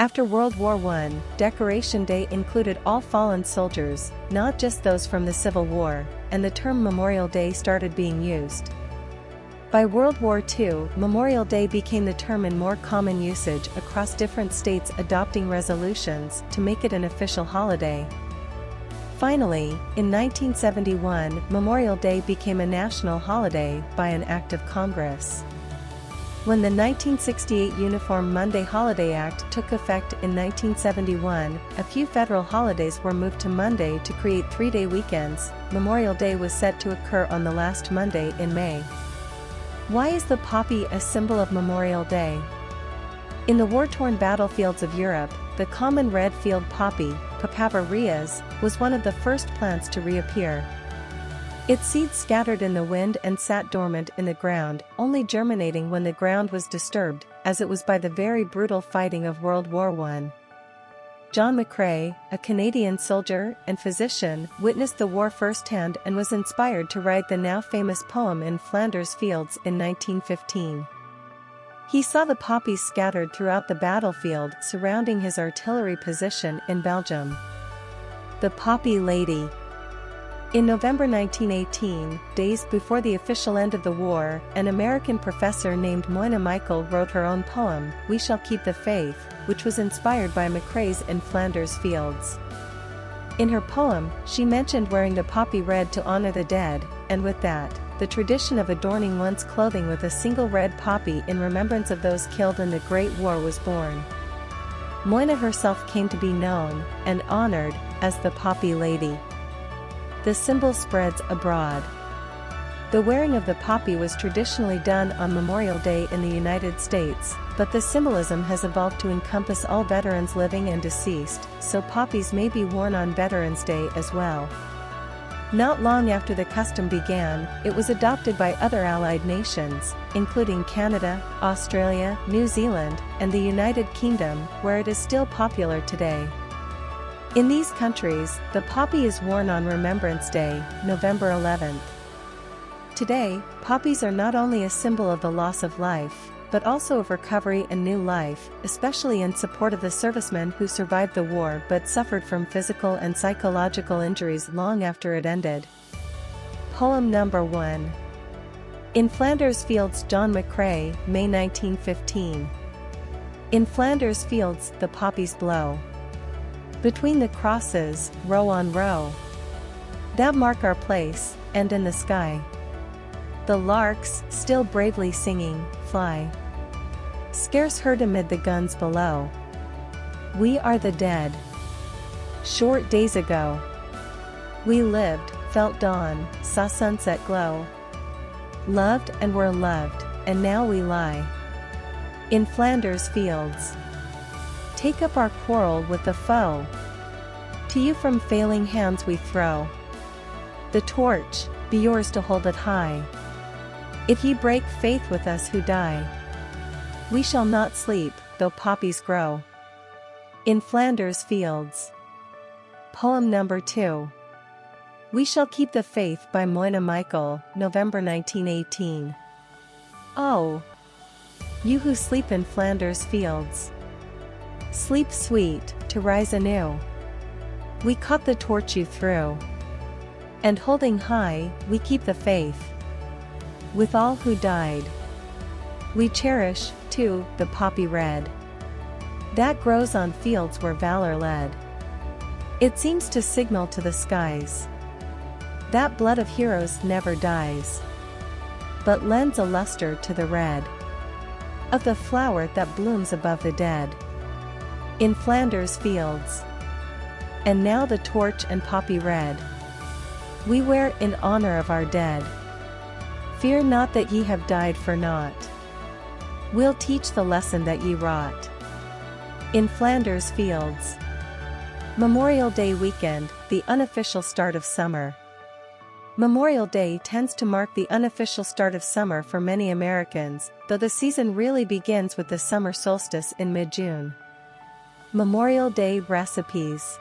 After World War I, Decoration Day included all fallen soldiers, not just those from the Civil War, and the term Memorial Day started being used. By World War II, Memorial Day became the term in more common usage across different states, adopting resolutions to make it an official holiday. Finally, in 1971, Memorial Day became a national holiday by an act of Congress. When the 1968 Uniform Monday Holiday Act took effect in 1971, a few federal holidays were moved to Monday to create three-day weekends. Memorial Day was set to occur on the last Monday in May. Why is the poppy a symbol of Memorial Day? In the war-torn battlefields of Europe, the common red field poppy, Papaver rhoeas, was one of the first plants to reappear. Its seeds scattered in the wind and sat dormant in the ground, only germinating when the ground was disturbed, as it was by the very brutal fighting of World War I. John McCrae, a Canadian soldier and physician, witnessed the war firsthand and was inspired to write the now famous poem In Flanders Fields in 1915. He saw the poppies scattered throughout the battlefield surrounding his artillery position in Belgium. The Poppy Lady. In November 1918, days before the official end of the war, an American professor named Moina Michael wrote her own poem, We Shall Keep the Faith, which was inspired by McCrae's In Flanders Fields. In her poem, she mentioned wearing the poppy red to honor the dead, and with that, the tradition of adorning one's clothing with a single red poppy in remembrance of those killed in the Great War was born. Moina herself came to be known, and honored, as the Poppy Lady. The symbol spreads abroad. The wearing of the poppy was traditionally done on Memorial Day in the United States, but the symbolism has evolved to encompass all veterans living and deceased, so poppies may be worn on Veterans Day as well. Not long after the custom began, it was adopted by other allied nations, including Canada, Australia, New Zealand, and the United Kingdom, where it is still popular today. In these countries, the poppy is worn on Remembrance Day, November 11th. Today, poppies are not only a symbol of the loss of life, but also of recovery and new life, especially in support of the servicemen who survived the war but suffered from physical and psychological injuries long after it ended. Poem number 1. In Flanders Fields, John McCrae, May 1915. In Flanders Fields, the poppies blow. Between the crosses, row on row, that mark our place, and in the sky, the larks, still bravely singing, fly. Scarce heard amid the guns below. We are the dead. Short days ago, we lived, felt dawn, saw sunset glow. Loved and were loved, and now we lie in Flanders Fields. Take up our quarrel with the foe. To you from failing hands we throw the torch, be yours to hold it high. If ye break faith with us who die, we shall not sleep, though poppies grow. In Flanders Fields. Poem number 2. We Shall Keep the Faith by Moina Michael, November 1918. Oh, you who sleep in Flanders Fields, sleep sweet, to rise anew. We caught the torch you threw, and holding high, we keep the faith. With all who died, we cherish, too, the poppy red that grows on fields where valor led. It seems to signal to the skies that blood of heroes never dies, but lends a luster to the red of the flower that blooms above the dead. In Flanders Fields. And now the torch and poppy red we wear in honor of our dead. Fear not that ye have died for naught. We'll teach the lesson that ye wrought. In Flanders Fields. Memorial Day weekend, the unofficial start of summer. Memorial Day tends to mark the unofficial start of summer for many Americans, though the season really begins with the summer solstice in mid-June. Memorial Day recipes.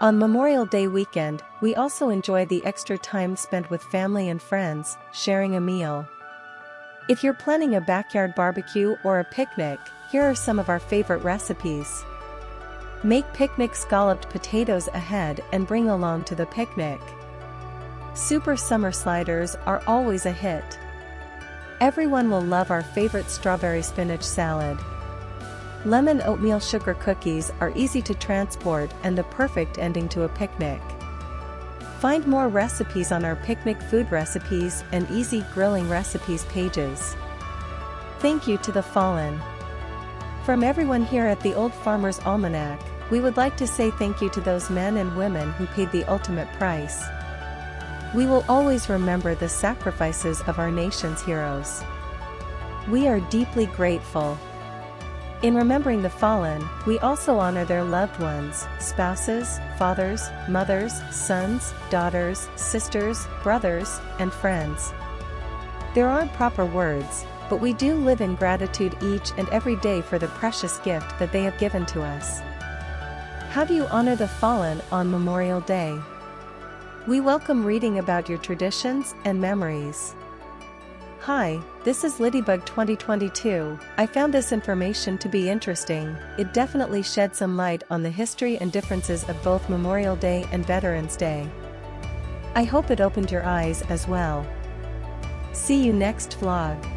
On Memorial Day weekend, we also enjoy the extra time spent with family and friends, sharing a meal. If you're planning a backyard barbecue or a picnic, here are some of our favorite recipes. Make picnic scalloped potatoes ahead and bring along to the picnic. Super summer sliders are always a hit. Everyone will love our favorite strawberry spinach salad. Lemon oatmeal sugar cookies are easy to transport and the perfect ending to a picnic. Find more recipes on our picnic food recipes and easy grilling recipes pages. Thank you to the fallen. From everyone here at the Old Farmer's Almanac, we would like to say thank you to those men and women who paid the ultimate price. We will always remember the sacrifices of our nation's heroes. We are deeply grateful. In remembering the fallen, we also honor their loved ones, spouses, fathers, mothers, sons, daughters, sisters, brothers, and friends. There aren't proper words, but we do live in gratitude each and every day for the precious gift that they have given to us. How do you honor the fallen on Memorial Day? We welcome reading about your traditions and memories. Hi, this is Ladybug 2022. I found this information to be interesting. It definitely shed some light on the history and differences of both Memorial Day and Veterans Day. I hope it opened your eyes as well. See you next vlog.